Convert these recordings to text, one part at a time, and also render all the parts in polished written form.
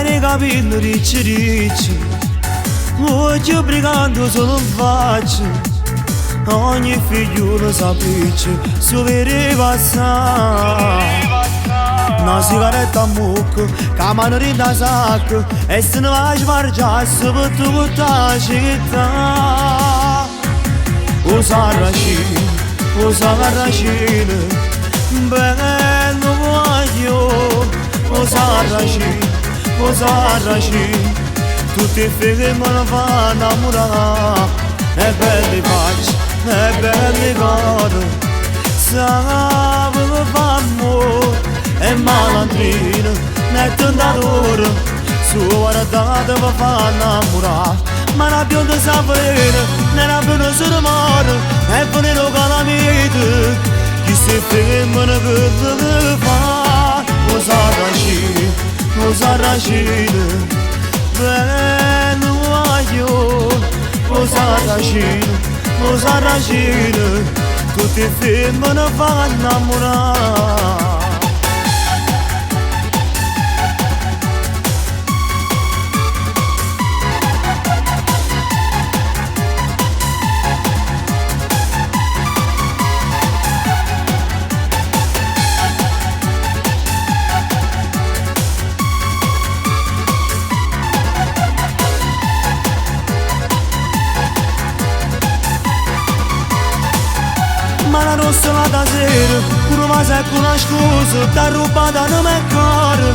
hai capito ricci ricci, oggi brigando solo un faccio. Ogni figliuolo s'appiccia su veri passare. Una sigaretta a mucco, che mano rinda sacco, e se ne va a sbargiarsi per tutta la città. O sarracino, bello voglio. O sarracino, tutti i figli me ne fanno innamorare. E belli facce, e belli cori, sapere che fa amore, e malandrino, e tentatore, su guardate mi fa innamorare. Ma la più di sapere, ne la più di sormare, e venire con la mia, chi si fermano che deve fare. O sarracino, bello voglio. O sarracino, tutti i film ne fanno innamorare. Ma la rossa va da sera, pure ma se con una scusa, t'ha rubata non mi caro.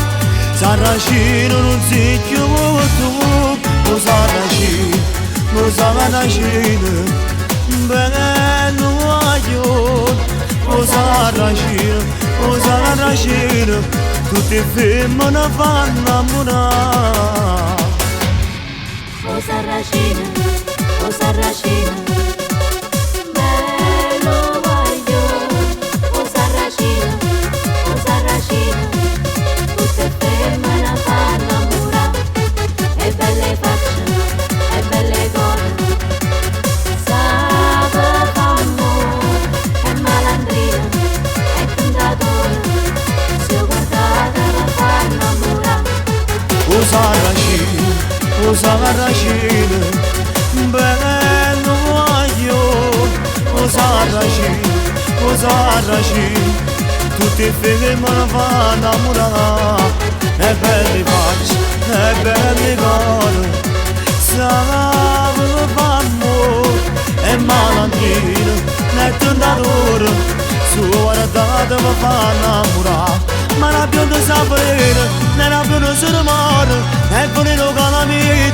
Sarracino non si chiude tu, o sarracino, bello voglio. O sarracino, tutti i film ne fanno innamorare. O sarracino, O sarracino, bello voglio. O sarracino, tutti i figli me ne fanno innamorare. E belli facce, e belli cori, sapere che fa amore, e malandrino, e tentatore, su guardate mi fa innamorare. Ma la più di sapere, ne la più di sormare, e venire con la mia,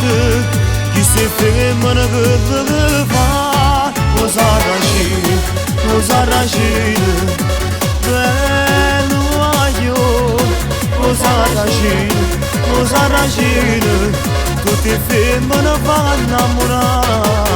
chi si fermano che deve fare. O sarracino, bello voglio. O sarracino, tutti i film ne fanno innamorare.